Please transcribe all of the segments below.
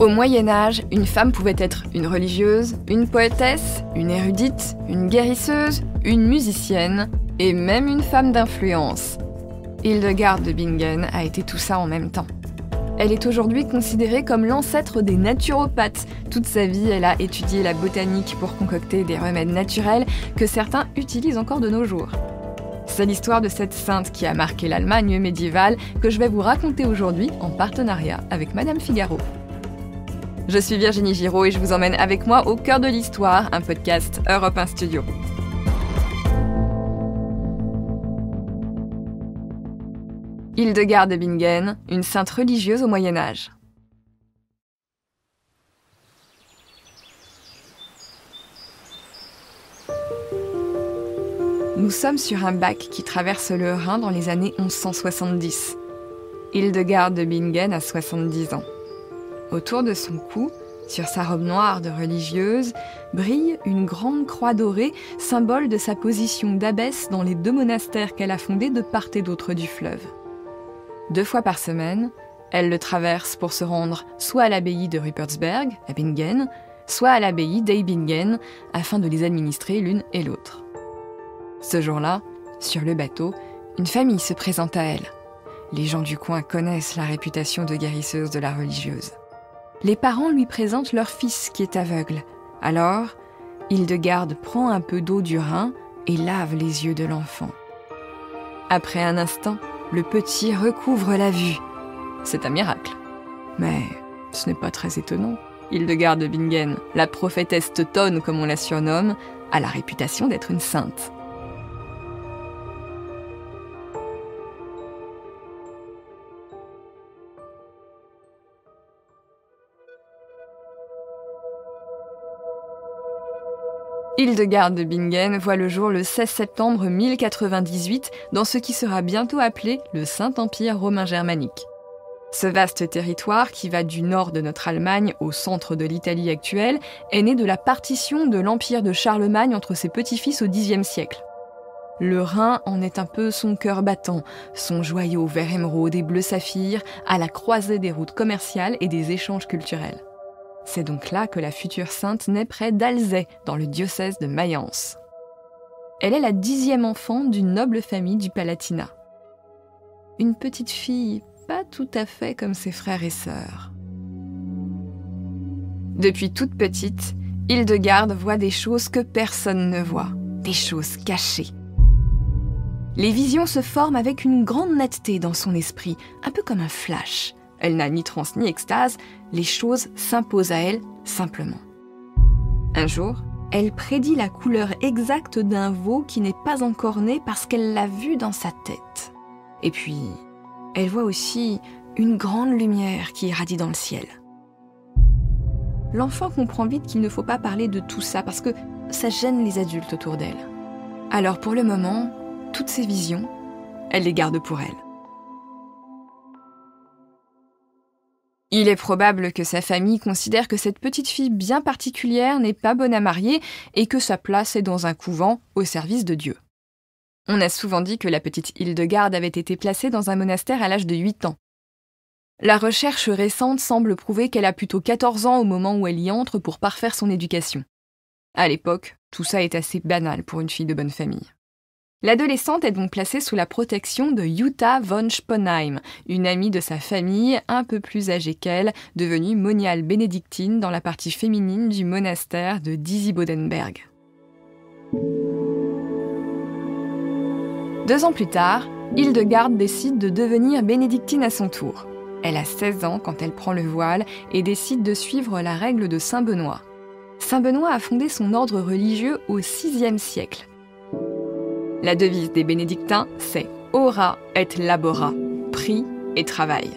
Au Moyen-Âge, une femme pouvait être une religieuse, une poétesse, une érudite, une guérisseuse, une musicienne et même une femme d'influence. Hildegarde de Bingen a été tout ça en même temps. Elle est aujourd'hui considérée comme l'ancêtre des naturopathes. Toute sa vie, elle a étudié la botanique pour concocter des remèdes naturels que certains utilisent encore de nos jours. C'est l'histoire de cette sainte qui a marqué l'Allemagne médiévale que je vais vous raconter aujourd'hui en partenariat avec Madame Figaro. Je suis Virginie Giraud et je vous emmène avec moi au cœur de l'histoire, un podcast Europe 1 Studio. Hildegarde de Bingen, une sainte religieuse au Moyen-Âge. Nous sommes sur un bac qui traverse le Rhin dans les années 1170. Hildegarde de Bingen a 70 ans. Autour de son cou, sur sa robe noire de religieuse, brille une grande croix dorée, symbole de sa position d'abbesse dans les 2 monastères qu'elle a fondés de part et d'autre du fleuve. 2 fois par semaine, elle le traverse pour se rendre soit à l'abbaye de Ruppertsberg, à Bingen, soit à l'abbaye d'Eibingen, afin de les administrer l'une et l'autre. Ce jour-là, sur le bateau, une famille se présente à elle. Les gens du coin connaissent la réputation de guérisseuse de la religieuse. Les parents lui présentent leur fils qui est aveugle. Alors, Hildegarde prend un peu d'eau du Rhin et lave les yeux de l'enfant. Après un instant, le petit recouvre la vue. C'est un miracle. Mais ce n'est pas très étonnant. Hildegarde de Bingen, la prophétesse teutonne comme on la surnomme, a la réputation d'être une sainte. Hildegarde de Bingen voit le jour le 16 septembre 1098 dans ce qui sera bientôt appelé le Saint-Empire romain germanique. Ce vaste territoire, qui va du nord de notre Allemagne au centre de l'Italie actuelle, est né de la partition de l'empire de Charlemagne entre ses petits-fils au Xe siècle. Le Rhin en est un peu son cœur battant, son joyau vert émeraude et bleu saphir, à la croisée des routes commerciales et des échanges culturels. C'est donc là que la future sainte naît près d'Alzey, dans le diocèse de Mayence. Elle est la 10e enfant d'une noble famille du Palatinat. Une petite fille pas tout à fait comme ses frères et sœurs. Depuis toute petite, Hildegarde voit des choses que personne ne voit, des choses cachées. Les visions se forment avec une grande netteté dans son esprit, un peu comme un flash. Elle n'a ni transe ni extase, les choses s'imposent à elle simplement. Un jour, elle prédit la couleur exacte d'un veau qui n'est pas encore né parce qu'elle l'a vu dans sa tête. Et puis, elle voit aussi une grande lumière qui irradie dans le ciel. L'enfant comprend vite qu'il ne faut pas parler de tout ça parce que ça gêne les adultes autour d'elle. Alors pour le moment, toutes ces visions, elle les garde pour elle. Il est probable que sa famille considère que cette petite fille bien particulière n'est pas bonne à marier et que sa place est dans un couvent au service de Dieu. On a souvent dit que la petite Hildegarde avait été placée dans un monastère à l'âge de 8 ans. La recherche récente semble prouver qu'elle a plutôt 14 ans au moment où elle y entre pour parfaire son éducation. À l'époque, tout ça est assez banal pour une fille de bonne famille. L'adolescente est donc placée sous la protection de Jutta von Sponheim, une amie de sa famille un peu plus âgée qu'elle, devenue moniale bénédictine dans la partie féminine du monastère de Disibodenberg. 2 ans plus tard, Hildegarde décide de devenir bénédictine à son tour. Elle a 16 ans quand elle prend le voile et décide de suivre la règle de Saint Benoît. Saint Benoît a fondé son ordre religieux au VIe siècle. La devise des bénédictins, c'est « ora et labora », prie et travail.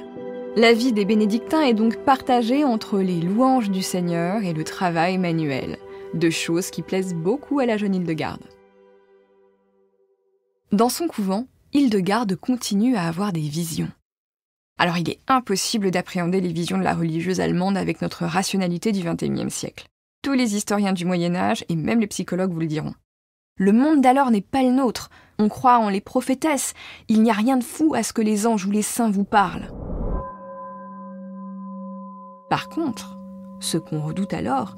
La vie des bénédictins est donc partagée entre les louanges du Seigneur et le travail manuel, 2 choses qui plaisent beaucoup à la jeune Hildegarde. Dans son couvent, Hildegarde continue à avoir des visions. Alors il est impossible d'appréhender les visions de la religieuse allemande avec notre rationalité du XXIe siècle. Tous les historiens du Moyen-Âge et même les psychologues vous le diront. Le monde d'alors n'est pas le nôtre. On croit en les prophétesses. Il n'y a rien de fou à ce que les anges ou les saints vous parlent. Par contre, Ce qu'on redoute alors,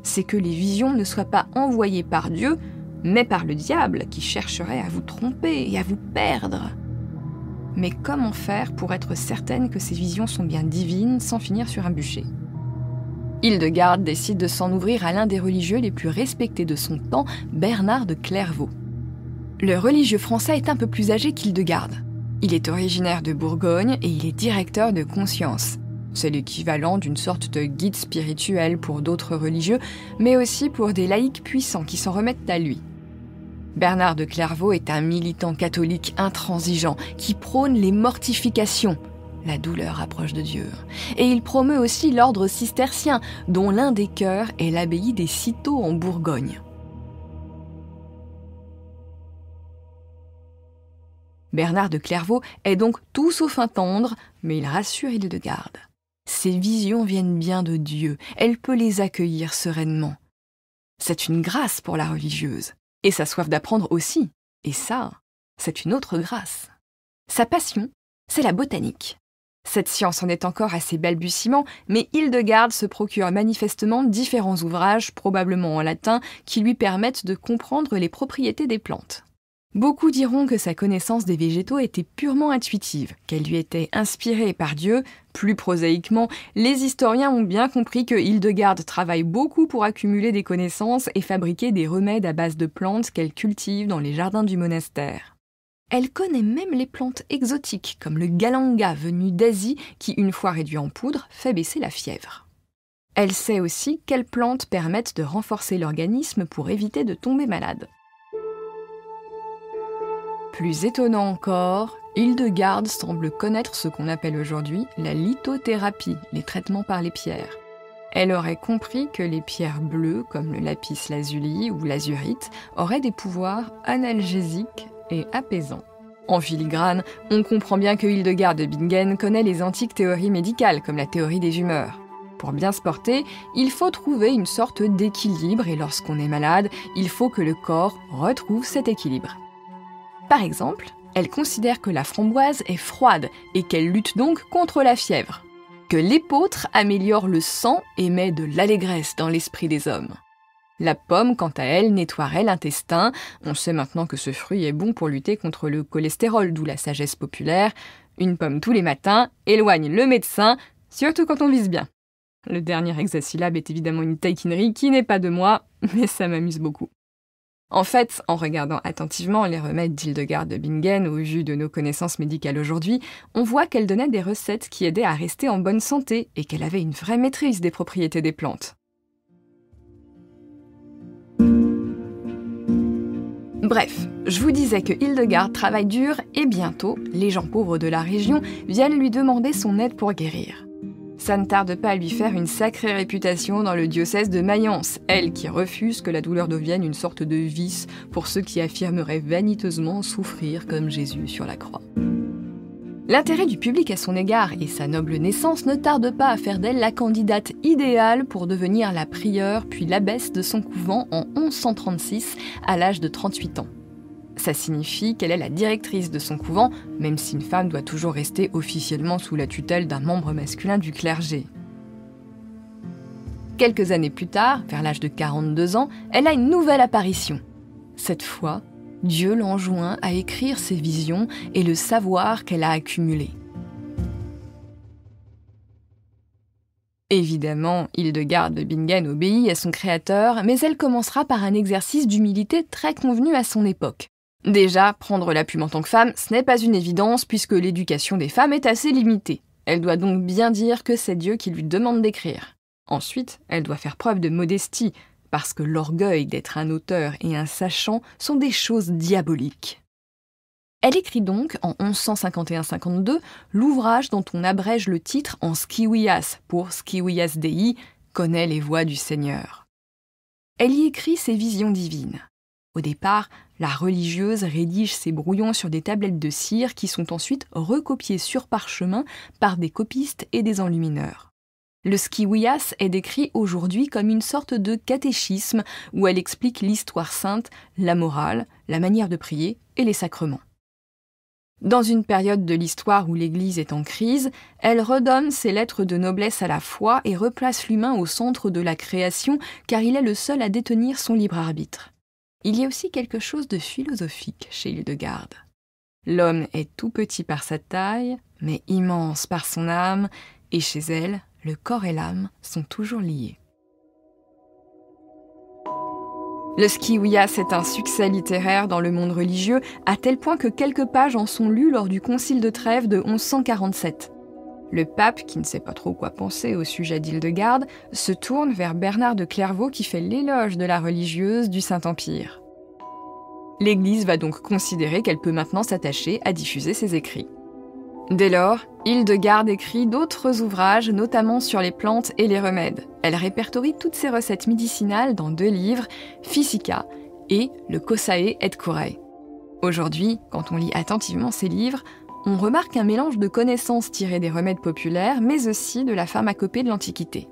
c'est que les visions ne soient pas envoyées par Dieu, mais par le diable qui chercherait à vous tromper et à vous perdre. Mais comment faire pour être certaine que ces visions sont bien divines sans finir sur un bûcher ? Hildegarde décide de s'en ouvrir à l'un des religieux les plus respectés de son temps, Bernard de Clairvaux. Le religieux français est un peu plus âgé qu'Hildegarde. Il est originaire de Bourgogne et il est directeur de conscience. C'est l'équivalent d'une sorte de guide spirituel pour d'autres religieux, mais aussi pour des laïcs puissants qui s'en remettent à lui. Bernard de Clairvaux est un militant catholique intransigeant qui prône les mortifications. La douleur approche de Dieu. Et il promeut aussi l'ordre cistercien, dont l'un des chœurs est l'abbaye des Cîteaux en Bourgogne. Bernard de Clairvaux est donc tout sauf un tendre, mais il rassure Hildegarde. Ses visions viennent bien de Dieu, elle peut les accueillir sereinement. C'est une grâce pour la religieuse, et sa soif d'apprendre aussi. Et ça, c'est une autre grâce. Sa passion, c'est la botanique. Cette science en est encore à ses balbutiements, mais Hildegarde se procure manifestement différents ouvrages, probablement en latin, qui lui permettent de comprendre les propriétés des plantes. Beaucoup diront que sa connaissance des végétaux était purement intuitive, qu'elle lui était inspirée par Dieu. Plus prosaïquement, les historiens ont bien compris que Hildegarde travaille beaucoup pour accumuler des connaissances et fabriquer des remèdes à base de plantes qu'elle cultive dans les jardins du monastère. Elle connaît même les plantes exotiques, comme le galanga venu d'Asie, qui, une fois réduit en poudre, fait baisser la fièvre. Elle sait aussi quelles plantes permettent de renforcer l'organisme pour éviter de tomber malade. Plus étonnant encore, Hildegarde semble connaître ce qu'on appelle aujourd'hui la lithothérapie, les traitements par les pierres. Elle aurait compris que les pierres bleues, comme le lapis lazuli ou l'azurite, auraient des pouvoirs analgésiques et apaisants. En filigrane, on comprend bien que Hildegarde de Bingen connaît les antiques théories médicales, comme la théorie des humeurs. Pour bien se porter, il faut trouver une sorte d'équilibre et lorsqu'on est malade, il faut que le corps retrouve cet équilibre. Par exemple, elle considère que la framboise est froide et qu'elle lutte donc contre la fièvre, que l'épeautre améliore le sang et met de l'allégresse dans l'esprit des hommes. La pomme, quant à elle, nettoierait l'intestin. On sait maintenant que ce fruit est bon pour lutter contre le cholestérol, d'où la sagesse populaire. Une pomme tous les matins éloigne le médecin, surtout quand on vise bien. Le dernier hexasyllabe est évidemment une taquinerie qui n'est pas de moi, mais ça m'amuse beaucoup. En fait, en regardant attentivement les remèdes d'Hildegarde de Bingen au vu de nos connaissances médicales aujourd'hui, on voit qu'elle donnait des recettes qui aidaient à rester en bonne santé et qu'elle avait une vraie maîtrise des propriétés des plantes. Bref, je vous disais que Hildegarde travaille dur et bientôt, les gens pauvres de la région viennent lui demander son aide pour guérir. Ça ne tarde pas à lui faire une sacrée réputation dans le diocèse de Mayence, elle qui refuse que la douleur devienne une sorte de vice pour ceux qui affirmeraient vaniteusement souffrir comme Jésus sur la croix. L'intérêt du public à son égard et sa noble naissance ne tardent pas à faire d'elle la candidate idéale pour devenir la prieure puis l'abbesse de son couvent en 1136 à l'âge de 38 ans. Ça signifie qu'elle est la directrice de son couvent, même si une femme doit toujours rester officiellement sous la tutelle d'un membre masculin du clergé. Quelques années plus tard, vers l'âge de 42 ans, elle a une nouvelle apparition. Cette fois, Dieu l'enjoint à écrire ses visions et le savoir qu'elle a accumulé. Évidemment, Hildegarde de Bingen obéit à son créateur, mais elle commencera par un exercice d'humilité très convenu à son époque. Déjà, prendre la plume en tant que femme, ce n'est pas une évidence puisque l'éducation des femmes est assez limitée. Elle doit donc bien dire que c'est Dieu qui lui demande d'écrire. Ensuite, elle doit faire preuve de modestie, parce que l'orgueil d'être un auteur et un sachant sont des choses diaboliques. Elle écrit donc, en 1151-52, l'ouvrage dont on abrège le titre en Scivias pour Scivias Dei, connaît les voies du Seigneur. Elle y écrit ses visions divines. Au départ, la religieuse rédige ses brouillons sur des tablettes de cire qui sont ensuite recopiées sur parchemin par des copistes et des enlumineurs. Le Scivias est décrit aujourd'hui comme une sorte de catéchisme où elle explique l'histoire sainte, la morale, la manière de prier et les sacrements. Dans une période de l'histoire où l'Église est en crise, elle redonne ses lettres de noblesse à la foi et replace l'humain au centre de la création, car il est le seul à détenir son libre arbitre. Il y a aussi quelque chose de philosophique chez Hildegarde. L'homme est tout petit par sa taille, mais immense par son âme, et chez elle, le corps et l'âme sont toujours liés. Le Skwias est un succès littéraire dans le monde religieux, à tel point que quelques pages en sont lues lors du Concile de Trêves de 1147. Le pape, qui ne sait pas trop quoi penser au sujet d'Hildegarde, se tourne vers Bernard de Clairvaux qui fait l'éloge de la religieuse du Saint-Empire. L'Église va donc considérer qu'elle peut maintenant s'attacher à diffuser ses écrits. Dès lors, Hildegarde écrit d'autres ouvrages, notamment sur les plantes et les remèdes. Elle répertorie toutes ses recettes médicinales dans 2 livres, Physica et le Causae et Curae. Aujourd'hui, quand on lit attentivement ces livres, on remarque un mélange de connaissances tirées des remèdes populaires, mais aussi de la pharmacopée de l'Antiquité.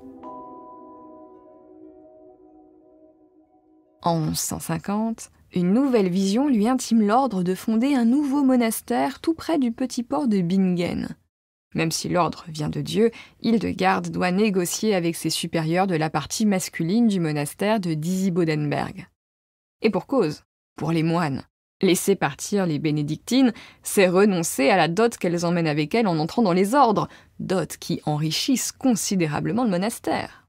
En 1150, une nouvelle vision lui intime l'ordre de fonder un nouveau monastère tout près du petit port de Bingen. Même si l'ordre vient de Dieu, Hildegarde doit négocier avec ses supérieurs de la partie masculine du monastère de Disibodenberg. Et pour cause, pour les moines. Laisser partir les bénédictines, c'est renoncer à la dot qu'elles emmènent avec elles en entrant dans les ordres, dot qui enrichissent considérablement le monastère.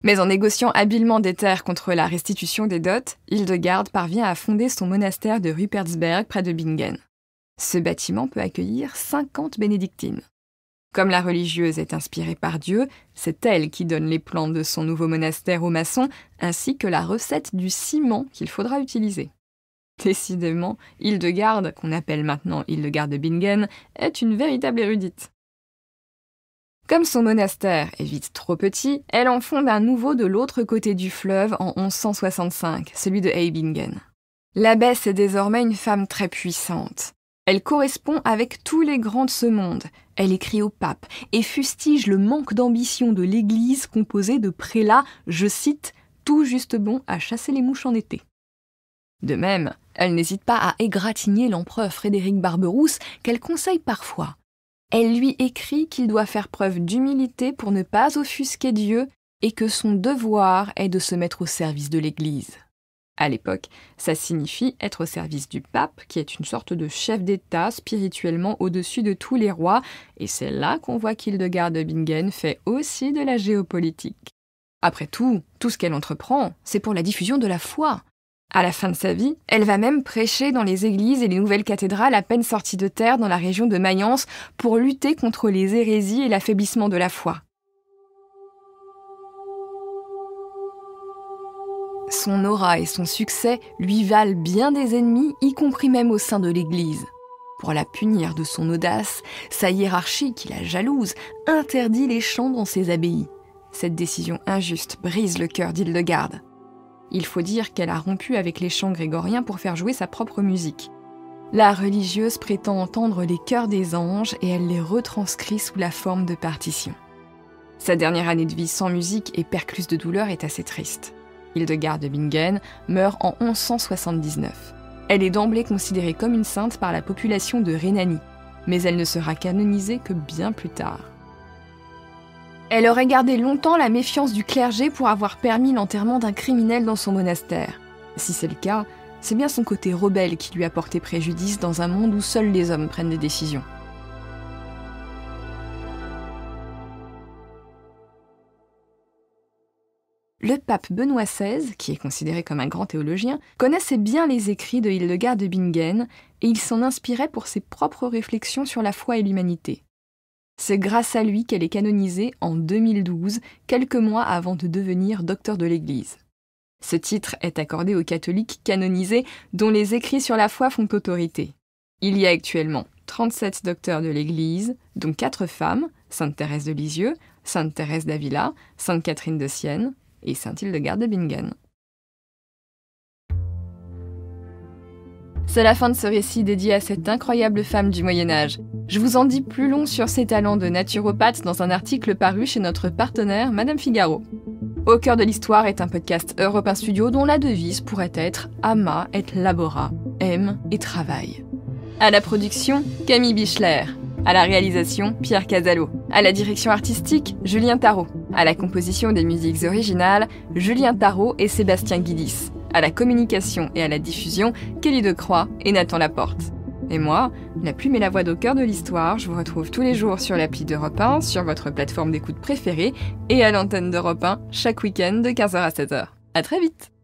Mais en négociant habilement des terres contre la restitution des dots, Hildegarde parvient à fonder son monastère de Rupertsberg près de Bingen. Ce bâtiment peut accueillir 50 bénédictines. Comme la religieuse est inspirée par Dieu, c'est elle qui donne les plans de son nouveau monastère aux maçons, ainsi que la recette du ciment qu'il faudra utiliser. Décidément, Hildegarde, qu'on appelle maintenant Hildegarde de Bingen, est une véritable érudite. Comme son monastère est vite trop petit, elle en fonde un nouveau de l'autre côté du fleuve en 1165, celui de Eibingen. L'abbesse est désormais une femme très puissante. Elle correspond avec tous les grands de ce monde. Elle écrit au pape et fustige le manque d'ambition de l'Église composée de prélats, je cite, « tout juste bons à chasser les mouches en été ». De même, elle n'hésite pas à égratigner l'empereur Frédéric Barberousse, qu'elle conseille parfois. Elle lui écrit qu'il doit faire preuve d'humilité pour ne pas offusquer Dieu et que son devoir est de se mettre au service de l'Église. À l'époque, ça signifie être au service du pape, qui est une sorte de chef d'État spirituellement au-dessus de tous les rois, et c'est là qu'on voit qu'Hildegarde de Bingen fait aussi de la géopolitique. Après tout ce qu'elle entreprend, c'est pour la diffusion de la foi. À la fin de sa vie, elle va même prêcher dans les églises et les nouvelles cathédrales à peine sorties de terre dans la région de Mayence pour lutter contre les hérésies et l'affaiblissement de la foi. Son aura et son succès lui valent bien des ennemis, y compris même au sein de l'Église. Pour la punir de son audace, sa hiérarchie, qui la jalouse, interdit les chants dans ses abbayes. Cette décision injuste brise le cœur d'Hildegarde. Il faut dire qu'elle a rompu avec les chants grégoriens pour faire jouer sa propre musique. La religieuse prétend entendre les chœurs des anges et elle les retranscrit sous la forme de partitions. Sa dernière année de vie sans musique et percluse de douleur est assez triste. Hildegarde de Bingen meurt en 1179. Elle est d'emblée considérée comme une sainte par la population de Rhénanie, mais elle ne sera canonisée que bien plus tard. Elle aurait gardé longtemps la méfiance du clergé pour avoir permis l'enterrement d'un criminel dans son monastère. Si c'est le cas, c'est bien son côté rebelle qui lui a porté préjudice dans un monde où seuls les hommes prennent des décisions. Le pape Benoît XVI, qui est considéré comme un grand théologien, connaissait bien les écrits de Hildegarde de Bingen et il s'en inspirait pour ses propres réflexions sur la foi et l'humanité. C'est grâce à lui qu'elle est canonisée en 2012, quelques mois avant de devenir docteur de l'Église. Ce titre est accordé aux catholiques canonisés dont les écrits sur la foi font autorité. Il y a actuellement 37 docteurs de l'Église, dont 4 femmes, Sainte Thérèse de Lisieux, Sainte Thérèse d'Avila, Sainte Catherine de Sienne et Sainte Hildegarde de Bingen. C'est la fin de ce récit dédié à cette incroyable femme du Moyen-Âge. Je vous en dis plus long sur ses talents de naturopathe dans un article paru chez notre partenaire Madame Figaro. Au cœur de l'histoire est un podcast Europe 1 Studio dont la devise pourrait être Ama et labora, aime et travaille. À la production, Camille Bichler. À la réalisation, Pierre Casalo. À la direction artistique, Julien Tarot. À la composition des musiques originales, Julien Tarot et Sébastien Guidis. À la communication et à la diffusion, Kelly Decroix et Nathan Laporte. Et moi, la plume et la voix au cœur de l'histoire, je vous retrouve tous les jours sur l'appli d'Europe 1, sur votre plateforme d'écoute préférée et à l'antenne d'Europe 1 chaque week-end de 15h à 16h. À très vite!